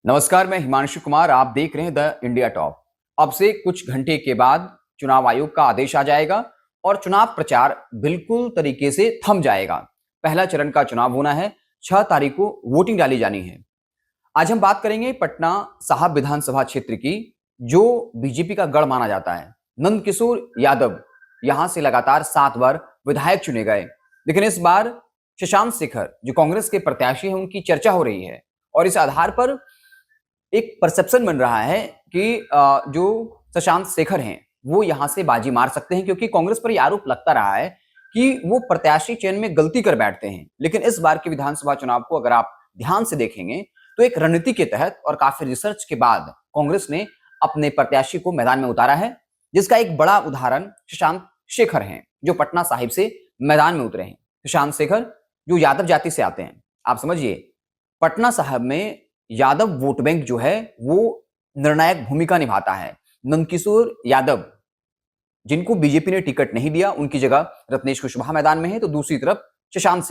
नमस्कार, मैं हिमांशु कुमार। आप देख रहे हैं द इंडिया टॉप। अब से कुछ घंटे के बाद चुनाव आयोग का आदेश आ जाएगा और चुनाव प्रचार बिल्कुल तरीके से थम जाएगा। पहला चरण का चुनाव होना है, 6 तारीख को वोटिंग डाली जानी है। आज हम बात करेंगे पटना साहब विधानसभा क्षेत्र की, जो बीजेपी का गढ़ माना जाता है। नंदकिशोर यादव यहां से लगातार 7 बार विधायक चुने गए, लेकिन इस बार शशांक शेखर जो कांग्रेस के प्रत्याशी हैं, उनकी चर्चा हो रही है और इस आधार पर एक परसेप्शन बन रहा है कि जो शशांक शेखर हैं वो यहां से बाजी मार सकते हैं, क्योंकि कांग्रेस पर यह आरोप लगता रहा है कि वो प्रत्याशी चयन में गलती कर बैठते हैं। लेकिन इस बार के विधानसभा चुनाव को अगर आप ध्यान से देखेंगे तो एक रणनीति के तहत और काफी रिसर्च के बाद कांग्रेस ने अपने प्रत्याशी को मैदान में उतारा है, जिसका एक बड़ा उदाहरण शशांक शेखर हैं, जो पटना साहिब से मैदान में उतरे हैं। शशांक शेखर जो यादव जाति से आते हैं, आप समझिए पटना साहब में यादव वोट बैंक जो है वो निर्णायक भूमिका निभाता है। नंदकिशोर यादव जिनको बीजेपी ने टिकट नहीं दिया, उनकी जगह रत्नेश कुशवाहा मैदान में है, तो दूसरी तरफ शशांक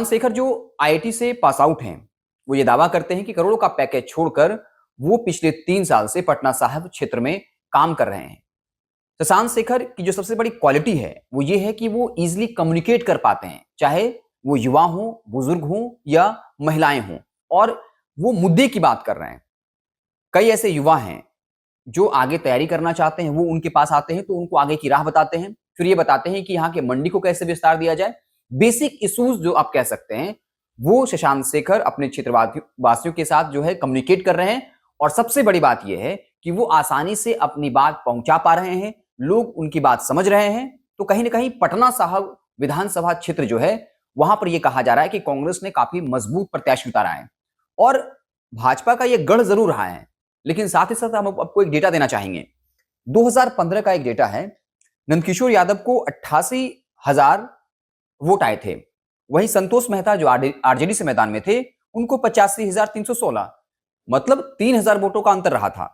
शेखर जो आईआईटी से पास आउट हैं, वो ये दावा करते हैं कि करोड़ों का पैकेज छोड़कर वो पिछले 3 साल से पटना साहब क्षेत्र में काम कर रहे हैं। शशांक शेखर की जो सबसे बड़ी क्वालिटी है वो ये है कि वो इजिली कम्युनिकेट कर पाते हैं, चाहे वो युवा हो, बुजुर्ग हो या महिलाएं हों, और वो मुद्दे की बात कर रहे हैं। कई ऐसे युवा हैं जो आगे तैयारी करना चाहते हैं, वो उनके पास आते हैं तो उनको आगे की राह बताते हैं, फिर ये बताते हैं कि यहाँ के मंडी को कैसे विस्तार दिया जाए। बेसिक इश्यूज जो आप कह सकते हैं, वो शशांक शेखर अपने क्षेत्र वासियों के साथ जो है कम्युनिकेट कर रहे हैं। और सबसे बड़ी बात यह है कि वो आसानी से अपनी बात पहुंचा पा रहे हैं, लोग उनकी बात समझ रहे हैं। तो कहीं ना कहीं पटना साहब विधानसभा क्षेत्र जो है, वहां पर यह कहा जा रहा है कि कांग्रेस ने काफी मजबूत प्रत्याशी उतारा है और भाजपा का यह गढ़ जरूर रहा है। लेकिन साथ ही साथ हम आपको एक डेटा देना चाहेंगे। 2015 का एक डेटा है, नंदकिशोर यादव को 88,000 वोट आए थे। वहीं संतोष मेहता जो आरजेडी से मैदान में थे, उनको 85,316, मतलब 3,000 वोटों का अंतर रहा था।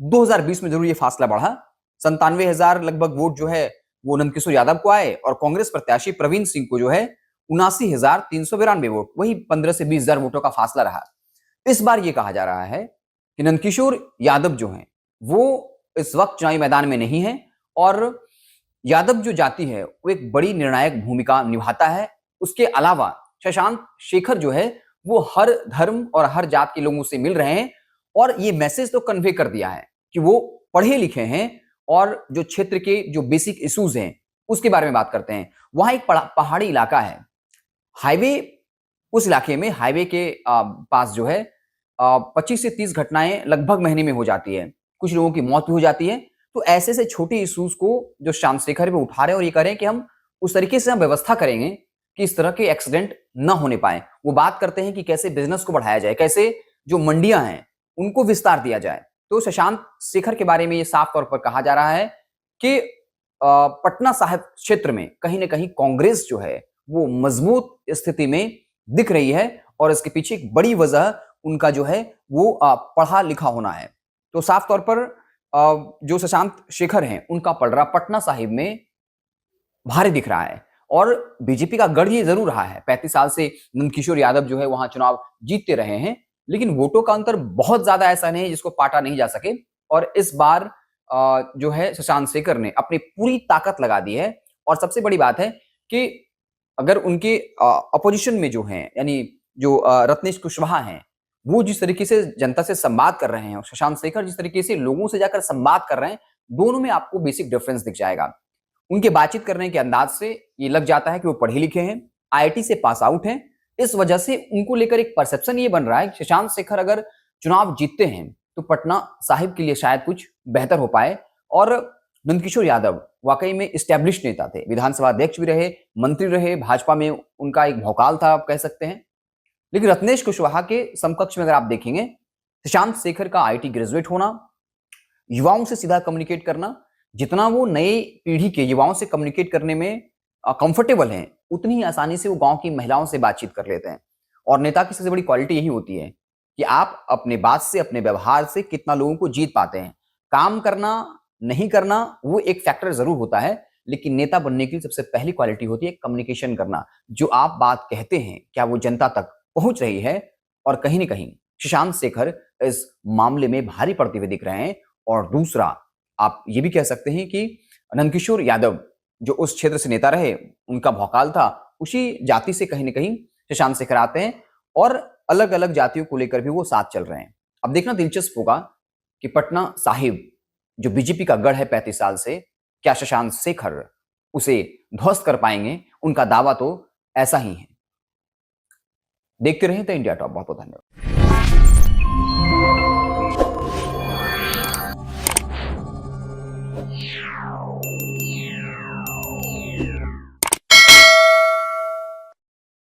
2020 में जरूर यह फासला बढ़ा, 97,000 लगभग वोट जो है वो नंदकिशोर यादव को आए और कांग्रेस प्रत्याशी प्रवीण सिंह को जो है 79,392 वोट, वही 15 से 20,000 वोटों का फासला रहा। इस बार यह कहा जा रहा है कि नंदकिशोर यादव जो हैं वो इस वक्त चुनावी मैदान में नहीं है और यादव जो जाति है वो एक बड़ी निर्णायक भूमिका निभाता है। उसके अलावा शशांक शेखर जो है वो हर धर्म और हर जात के लोगों से मिल रहे हैं और ये मैसेज तो कन्वे कर दिया है कि वो पढ़े लिखे हैं और जो क्षेत्र के जो बेसिक इश्यूज हैं उसके बारे में बात करते हैं। वहां एक पहाड़ी इलाका है, हाईवे, उस इलाके में हाईवे के पास जो है 25 से 30 घटनाएं लगभग महीने में हो जाती है, कुछ लोगों की मौत भी हो जाती है। तो ऐसे से छोटे इश्यूज को जो शशांक शेखर पे उठा रहे हैं और ये करें कि हम उस तरीके से हम व्यवस्था करेंगे कि इस तरह के एक्सीडेंट न होने पाए। वो बात करते हैं कि कैसे बिजनेस को बढ़ाया जाए, कैसे जो मंडियां हैं उनको विस्तार दिया जाए। तो शशांक शेखर के बारे में ये साफ तौर पर कहा जा रहा है कि पटना साहिब क्षेत्र में कहीं ना कहीं कांग्रेस जो है वो मजबूत स्थिति में दिख रही है और इसके पीछे एक बड़ी वजह उनका जो है वो पढ़ा लिखा होना है। तो साफ तौर पर जो शशांक शेखर हैं उनका पलड़ा पटना साहिब में भारी दिख रहा है और बीजेपी का गढ़ ये जरूर रहा है। 35 साल से नंदकिशोर यादव जो है वहां चुनाव जीतते रहे हैं, लेकिन वोटों का अंतर बहुत ज्यादा ऐसा नहीं है जिसको पाटा नहीं जा सके। और इस बार जो है शशांक शेखर ने अपनी पूरी ताकत लगा दी है। और सबसे बड़ी बात है कि अगर उनके अपोजिशन में जो है, यानी जो रत्नेश कुशवाहा हैं, वो जिस तरीके से जनता से संवाद कर रहे हैं और शशांक शेखर जिस तरीके से लोगों से जाकर संवाद कर रहे हैं, दोनों में आपको बेसिक डिफरेंस दिख जाएगा। उनके बातचीत करने के अंदाज से ये लग जाता है कि वो पढ़े लिखे हैं, आईआईटी से पास आउट हैं। इस वजह से उनको लेकर एक परसेप्शन ये बन रहा है कि शशांक शेखर अगर चुनाव जीतते हैं तो पटना साहिब के लिए शायद कुछ बेहतर हो पाए। और नंदकिशोर यादव वाकई में स्टैब्लिश नेता थे, विधानसभा अध्यक्ष भी रहे, मंत्री रहे, भाजपा में उनका एक भौकाल था आप कह सकते हैं। लेकिन रत्नेश कुशवाहा के समकक्ष में अगर आप देखेंगे, शशांक शेखर का आईटी ग्रेजुएट होना, युवाओं से सीधा कम्युनिकेट करना, जितना वो नई पीढ़ी के युवाओं से कम्युनिकेट करने में कंफर्टेबल हैं, उतनी ही आसानी से वो गांव की महिलाओं से बातचीत कर लेते हैं। और नेता की सबसे बड़ी क्वालिटी यही होती है कि आप अपने बात से, अपने व्यवहार से कितना लोगों को जीत पाते हैं। काम करना नहीं करना वो एक फैक्टर जरूर होता है, लेकिन नेता बनने की सबसे पहली क्वालिटी होती है कम्युनिकेशन करना। जो आप बात कहते हैं क्या वो जनता तक पहुंच रही है, और कहीं ना कहीं शशांक शेखर इस मामले में भारी पड़ते हुए दिख रहे हैं। और दूसरा, आप ये भी कह सकते हैं कि नंदकिशोर यादव जो उस क्षेत्र से नेता रहे, उनका भौकाल था, उसी जाति से कहीं न कहीं शशांक शेखर आते हैं और अलग-अलग जातियों को लेकर भी वो साथ चल रहे हैं। अब देखना दिलचस्प होगा कि पटना साहिब जो बीजेपी का गढ़ है 35 साल से, क्या शशांक शेखर उसे ध्वस्त कर पाएंगे? उनका दावा तो ऐसा ही है। देखते रहें द इंडिया टॉप। बहुत बहुत धन्यवाद।